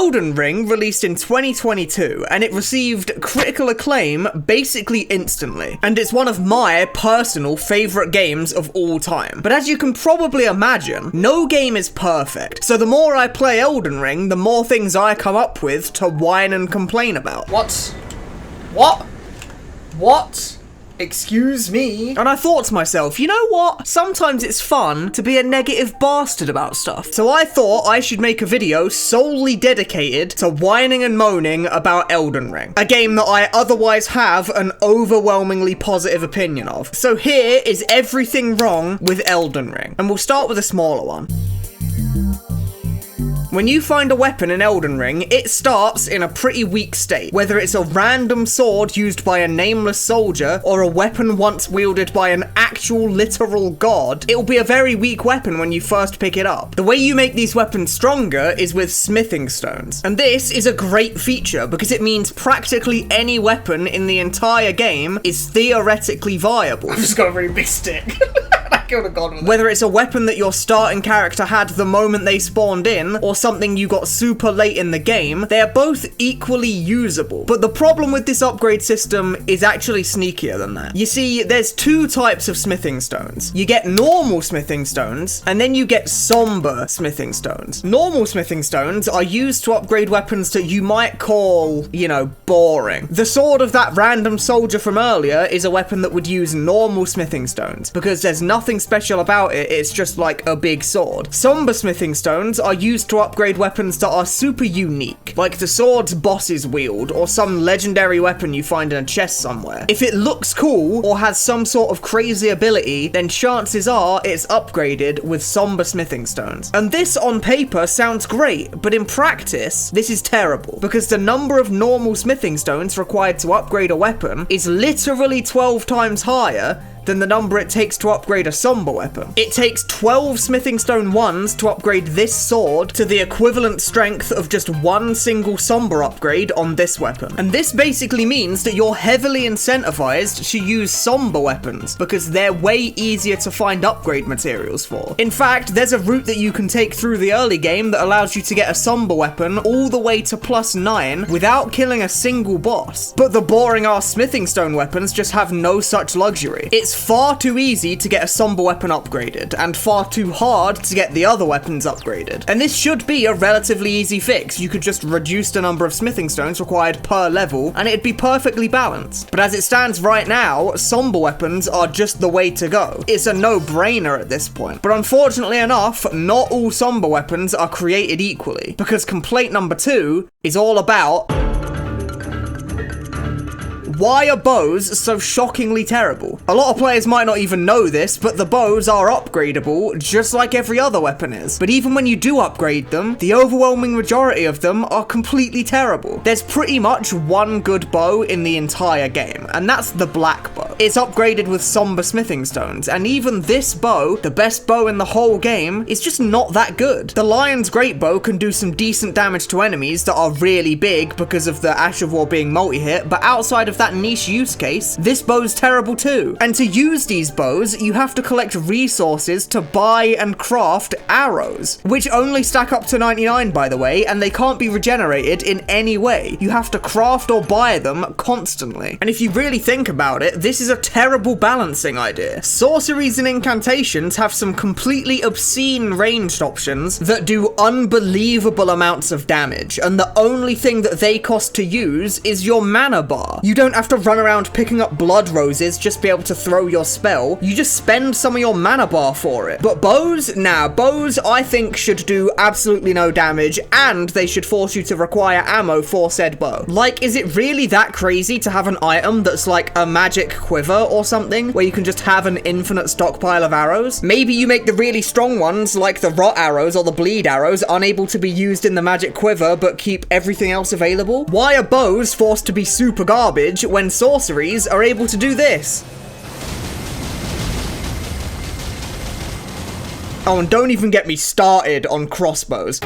Elden Ring released in 2022, and it received critical acclaim basically instantly. And it's one of my personal favourite games of all time. But as you can probably imagine, no game is perfect. So the more I play Elden Ring, the more things I come up with to whine and complain about. What? Excuse me? And I thought to myself, you know what? Sometimes it's fun to be a negative bastard about stuff. So I thought I should make a video solely dedicated to whining and moaning about Elden Ring, a game that I otherwise have an overwhelmingly positive opinion of. So here is everything wrong with Elden Ring. And we'll start with a smaller one. When you find a weapon in Elden Ring, it starts in a pretty weak state. Whether it's a random sword used by a nameless soldier, or a weapon once wielded by an actual literal god, it will be a very weak weapon when you first pick it up. The way you make these weapons stronger is with smithing stones. And this is a great feature because it means practically any weapon in the entire game is theoretically viable. I've just got a really big stick. Whether it's a weapon that your starting character had the moment they spawned in, or something you got super late in the game, they are both equally usable. But the problem with this upgrade system is actually sneakier than that. You see, there's two types of smithing stones. You get normal smithing stones, and then you get somber smithing stones. Normal smithing stones are used to upgrade weapons that you might call, you know, boring. The sword of that random soldier from earlier is a weapon that would use normal smithing stones, because there's nothing special about it, it's just like a big sword. Somber smithing stones are used to upgrade weapons that are super unique, like the swords bosses wield, or some legendary weapon you find in a chest somewhere. If it looks cool, or has some sort of crazy ability, then chances are it's upgraded with somber smithing stones. And this on paper sounds great, but in practice, this is terrible, because the number of normal smithing stones required to upgrade a weapon is literally 12 times higher than the number it takes to upgrade a somber weapon. It takes 12 smithing stone 1s to upgrade this sword to the equivalent strength of just one single somber upgrade on this weapon. And this basically means that you're heavily incentivized to use somber weapons because they're way easier to find upgrade materials for. In fact, there's a route that you can take through the early game that allows you to get a somber weapon all the way to +9 without killing a single boss. But the boring ass smithing stone weapons just have no such luxury. It's far too easy to get a somber weapon upgraded, and far too hard to get the other weapons upgraded. And this should be a relatively easy fix. You could just reduce the number of smithing stones required per level, and it'd be perfectly balanced. But as it stands right now, somber weapons are just the way to go. It's a no-brainer at this point. But unfortunately enough, not all somber weapons are created equally, because complaint number 2 is all about why are bows so shockingly terrible? A lot of players might not even know this, but the bows are upgradable just like every other weapon is. But even when you do upgrade them, the overwhelming majority of them are completely terrible. There's pretty much one good bow in the entire game, and that's the black bow. It's upgraded with somber smithing stones, and even this bow, the best bow in the whole game, is just not that good. The Lion's Great Bow can do some decent damage to enemies that are really big because of the Ash of War being multi-hit, but outside of that niche use case, this bow's terrible too. And to use these bows, you have to collect resources to buy and craft arrows, which only stack up to 99 by the way, and they can't be regenerated in any way. You have to craft or buy them constantly. And if you really think about it, this is a terrible balancing idea. Sorceries and incantations have some completely obscene ranged options that do unbelievable amounts of damage, and the only thing that they cost to use is your mana bar. You don't have to run around picking up blood roses just to be able to throw your spell. You just spend some of your mana bar for it. But bows? Nah, bows I think should do absolutely no damage, and they should force you to require ammo for said bow. Like, is it really that crazy to have an item that's like a magic quiver or something, where you can just have an infinite stockpile of arrows? Maybe you make the really strong ones, like the rot arrows or the bleed arrows, unable to be used in the magic quiver, but keep everything else available? Why are bows forced to be super garbage when sorceries are able to do this? Oh, and don't even get me started on crossbows.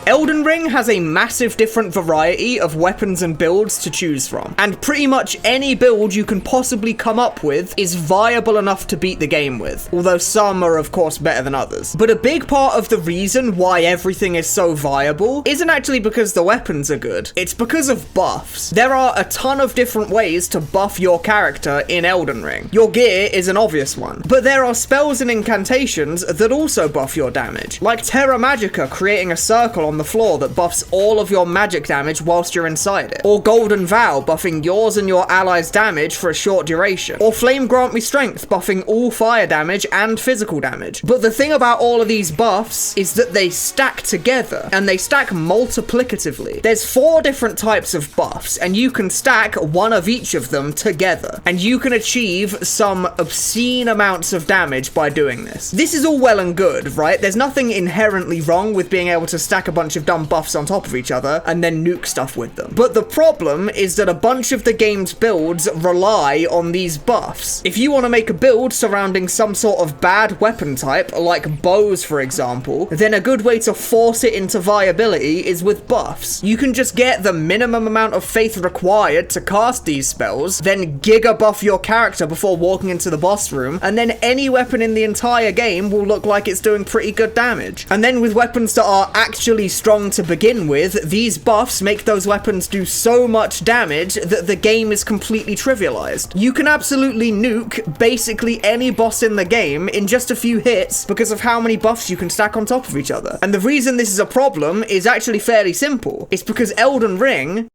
Elden Ring has a massive different variety of weapons and builds to choose from, and pretty much any build you can possibly come up with is viable enough to beat the game with, although some are of course better than others. But a big part of the reason why everything is so viable isn't actually because the weapons are good, it's because of buffs. There are a ton of different ways to buff your character in Elden Ring. Your gear is an obvious one, but there are spells and incantations that also buff your damage, like Terra Magica creating a circle on the floor that buffs all of your magic damage whilst you're inside it, or Golden Vow buffing yours and your allies' damage for a short duration, or Flame Grant Me Strength buffing all fire damage and physical damage. But the thing about all of these buffs is that they stack together, and they stack multiplicatively. There's 4 different types of buffs, and you can stack one of each of them together, and you can achieve some obscene amounts of damage by doing this. This is all well and good, right? There's nothing inherently wrong with being able to stack a bunch of dumb buffs on top of each other and then nuke stuff with them. But the problem is that a bunch of the game's builds rely on these buffs. If you want to make a build surrounding some sort of bad weapon type, like bows for example, then a good way to force it into viability is with buffs. You can just get the minimum amount of faith required to cast these spells, then giga buff your character before walking into the boss room, and then any weapon in the entire game will look like it's doing pretty good damage. And then with weapons that are actually strong to begin with, these buffs make those weapons do so much damage that the game is completely trivialized. You can absolutely nuke basically any boss in the game in just a few hits because of how many buffs you can stack on top of each other. And the reason this is a problem is actually fairly simple. It's because Elden Ring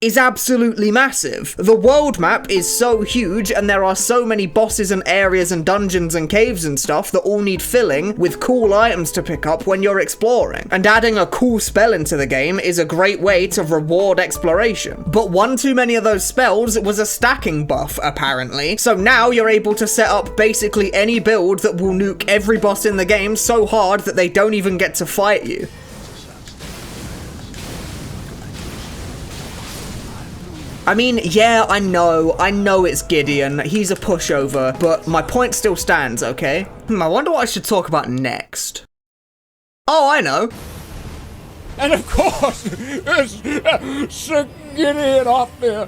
is absolutely massive. The world map is so huge, and there are so many bosses and areas and dungeons and caves and stuff that all need filling with cool items to pick up when you're exploring. And adding a cool spell into the game is a great way to reward exploration. But one too many of those spells was a stacking buff, apparently. So now you're able to set up basically any build that will nuke every boss in the game so hard that they don't even get to fight you. I mean, yeah, I know it's Gideon, he's a pushover, but my point still stands, okay? I wonder what I should talk about next. Oh, I know. And of course, it's Sir Gideon Offnir.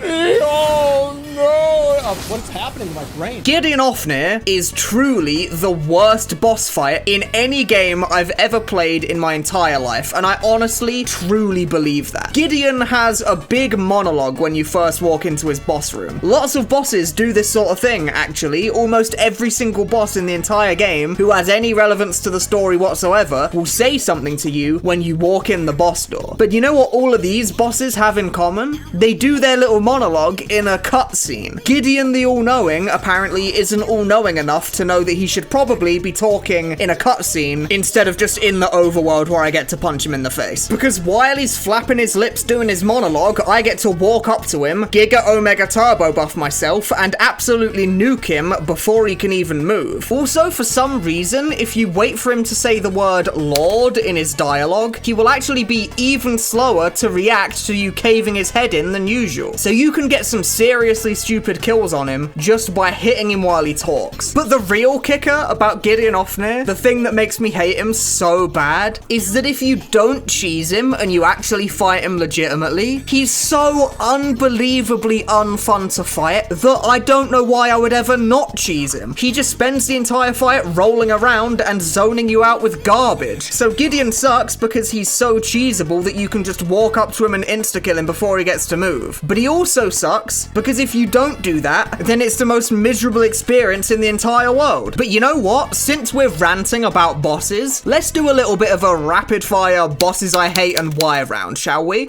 Oh no! What's happening to my brain? Gideon Offnir is truly the worst boss fight in any game I've ever played in my entire life, and I honestly, truly believe that. Gideon has a big monologue when you first walk into his boss room. Lots of bosses do this sort of thing, actually. Almost every single boss in the entire game who has any relevance to the story whatsoever will say something to you when you walk in the boss door. But you know what all of these bosses have in common? They do their little monologue in a cutscene. Gideon the All-Knowing apparently isn't all-knowing enough to know that he should probably be talking in a cutscene instead of just in the overworld where I get to punch him in the face. Because while he's flapping his lips doing his monologue, I get to walk up to him, Giga Omega Turbo buff myself, and absolutely nuke him before he can even move. Also, for some reason, if you wait for him to say the word Lord in his dialogue, he will actually be even slower to react to you caving his head in than usual. So you can get some seriously stupid kills on him just by hitting him while he talks. But the real kicker about Gideon Offnir, the thing that makes me hate him so bad, is that if you don't cheese him and you actually fight him legitimately, he's so unbelievably unfun to fight that I don't know why I would ever not cheese him. He just spends the entire fight rolling around and zoning you out with garbage. So Gideon sucks because he's so cheesable that you can just walk up to him and insta-kill him before he gets to move. But he also sucks because if you don't do that, then it's the most miserable experience in the entire world. But you know what? Since we're ranting about bosses, let's do a little bit of a rapid fire bosses I hate and why round, shall we?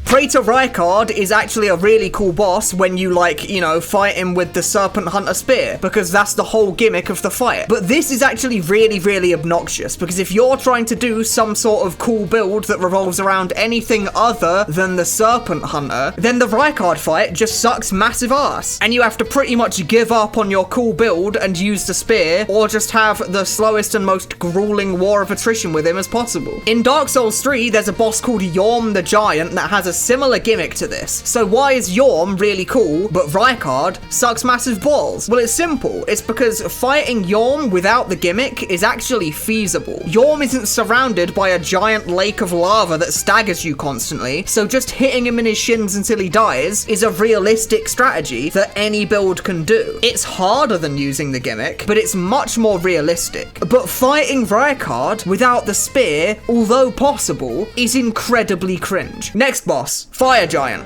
Traitor Rykard is actually a really cool boss when you, like, you know, fight him with the Serpent Hunter Spear, because that's the whole gimmick of the fight. But this is actually really, really obnoxious, because if you're trying to do some sort of cool build that revolves around anything other than the Serpent Hunter, then the Rykard fight just sucks massive ass. And you have to pretty much give up on your cool build and use the spear, or just have the slowest and most grueling war of attrition with him as possible. In Dark Souls 3, there's a boss called Yorm the Giant that has a similar gimmick to this. So why is Yorm really cool, but Rykard sucks massive balls? Well, it's simple. It's because fighting Yorm without the gimmick is actually feasible. Yorm isn't surrounded by a giant lake of lava that staggers you constantly, so just hitting him in his shins until he dies is a realistic strategy that any build can do. It's harder than using the gimmick, but it's much more realistic. But fighting Rykard without the spear, although possible, is incredibly cringe. Next boss, Fire Giant.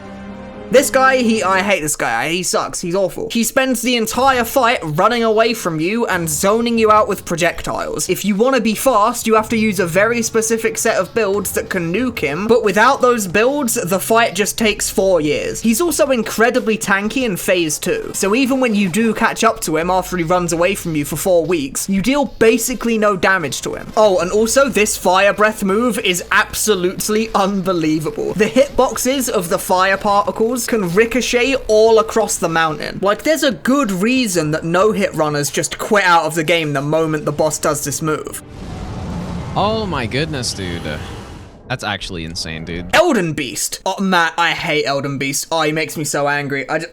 This guy, I hate this guy. He sucks. He's awful. He spends the entire fight running away from you and zoning you out with projectiles. If you want to be fast, you have to use a very specific set of builds that can nuke him, but without those builds, the fight just takes 4 years. He's also incredibly tanky in phase 2, so even when you do catch up to him after he runs away from you for 4 weeks, you deal basically no damage to him. Oh, and also this fire breath move is absolutely unbelievable. The hitboxes of the fire particles can ricochet all across the mountain. Like, there's a good reason that no-hit runners just quit out of the game the moment the boss does this move. Oh my goodness, dude. That's actually insane, dude. Elden Beast. Oh, Matt, I hate Elden Beast. Oh, he makes me so angry. Elden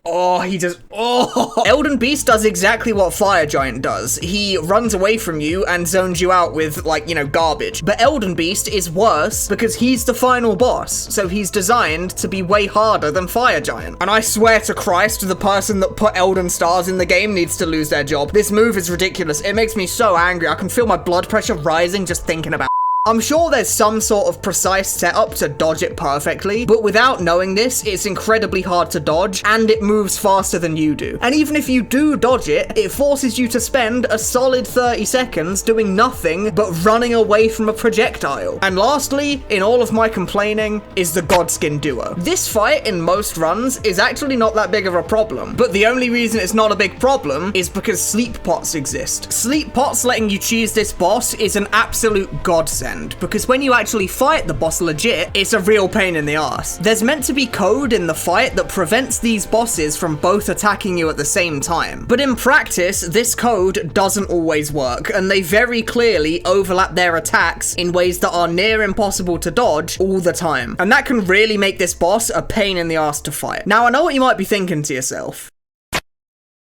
Beast does exactly what Fire Giant does. He runs away from you and zones you out with, like, you know, garbage. But Elden Beast is worse because he's the final boss, so he's designed to be way harder than Fire Giant. And I swear to Christ, the person that put Elden Stars in the game needs to lose their job. This move is ridiculous. It makes me so angry. I can feel my blood pressure rising just thinking about it. I'm sure there's some sort of precise setup to dodge it perfectly, but without knowing this, it's incredibly hard to dodge, and it moves faster than you do. And even if you do dodge it, it forces you to spend a solid 30 seconds doing nothing but running away from a projectile. And lastly, in all of my complaining, is the Godskin Duo. This fight in most runs is actually not that big of a problem, but the only reason it's not a big problem is because sleep pots exist. Sleep pots letting you choose this boss is an absolute godsend, because when you actually fight the boss legit, it's a real pain in the ass. There's meant to be code in the fight that prevents these bosses from both attacking you at the same time. But in practice, this code doesn't always work, and they very clearly overlap their attacks in ways that are near impossible to dodge all the time. And that can really make this boss a pain in the ass to fight. Now, I know what you might be thinking to yourself.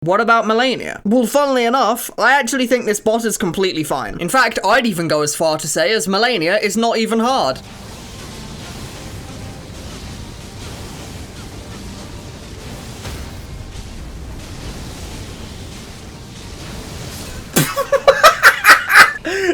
What about Malenia? Well, funnily enough, I actually think this boss is completely fine. In fact, I'd even go as far to say as Malenia is not even hard.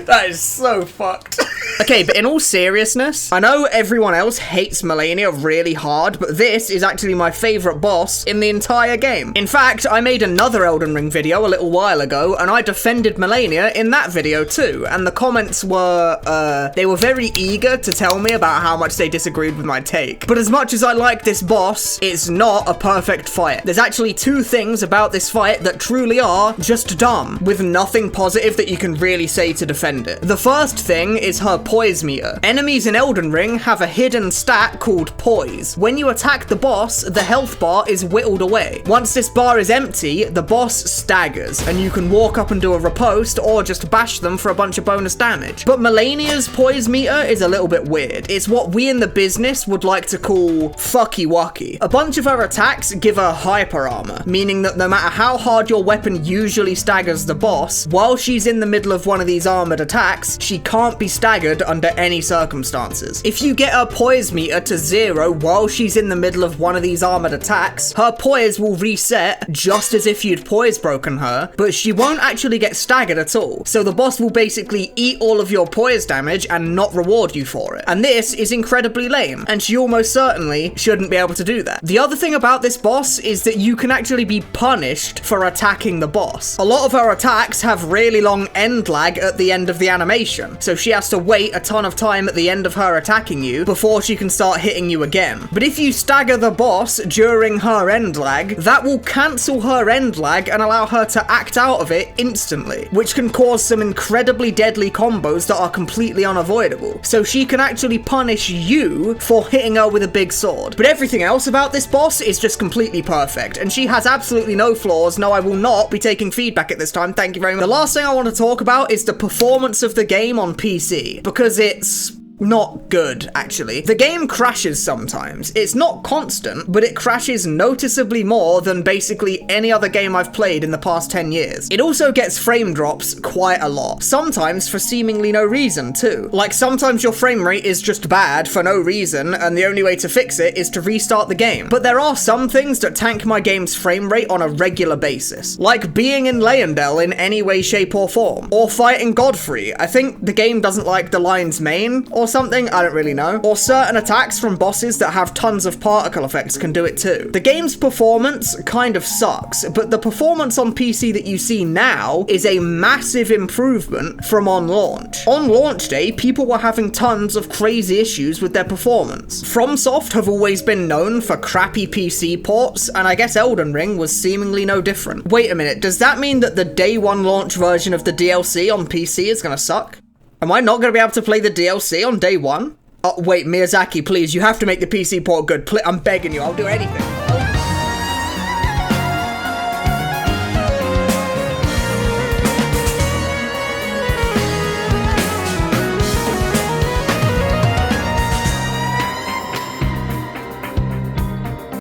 That is so fucked. Okay, but in all seriousness, I know everyone else hates Malenia really hard, but this is actually my favorite boss in the entire game. In fact, I made another Elden Ring video a little while ago, and I defended Malenia in that video too, and the comments were, they were very eager to tell me about how much they disagreed with my take. But as much as I like this boss, it's not a perfect fight. There's actually 2 things about this fight that truly are just dumb, with nothing positive that you can really say to defend it. The first thing is her poise meter. Enemies in Elden Ring have a hidden stat called poise. When you attack the boss, the health bar is whittled away. Once this bar is empty, the boss staggers, and you can walk up and do a riposte or just bash them for a bunch of bonus damage. But Malenia's poise meter is a little bit weird. It's what we in the business would like to call fucky wucky. A bunch of her attacks give her hyper armor, meaning that no matter how hard your weapon usually staggers the boss, while she's in the middle of one of these armored attacks, she can't be staggered under any circumstances. If you get her poise meter to 0 while she's in the middle of one of these armored attacks, her poise will reset just as if you'd poise broken her, but she won't actually get staggered at all. So the boss will basically eat all of your poise damage and not reward you for it. And this is incredibly lame, and she almost certainly shouldn't be able to do that. The other thing about this boss is that you can actually be punished for attacking the boss. A lot of her attacks have really long end lag at the end of the animation, so she has to wait a ton of time at the end of her attacking you before she can start hitting you again. But if you stagger the boss during her end lag, that will cancel her end lag and allow her to act out of it instantly, which can cause some incredibly deadly combos that are completely unavoidable. So she can actually punish you for hitting her with a big sword. But everything else about this boss is just completely perfect, and she has absolutely no flaws. No, I will not be taking feedback at this time, thank you very much. The last thing I want to talk about is the performance of the game on PC, because it's, not good, actually. The game crashes sometimes. It's not constant, but it crashes noticeably more than basically any other game I've played in the past 10 years. It also gets frame drops quite a lot, sometimes for seemingly no reason too. Like sometimes your frame rate is just bad for no reason, and the only way to fix it is to restart the game. But there are some things that tank my game's frame rate on a regular basis, like being in Leyendell in any way, shape or form, or fighting Godfrey. I think the game doesn't like the lion's mane or something, I don't really know. Or certain attacks from bosses that have tons of particle effects can do it too. The game's performance kind of sucks, but the performance on PC that you see now is a massive improvement from on launch. On launch day, people were having tons of crazy issues with their performance. FromSoft have always been known for crappy PC ports, and I guess Elden Ring was seemingly no different. Wait a minute, does that mean that the day one launch version of the DLC on PC is gonna suck? Am I not gonna be able to play the DLC on day one? Oh, wait, Miyazaki, please, you have to make the PC port good. I'm begging you, I'll do anything.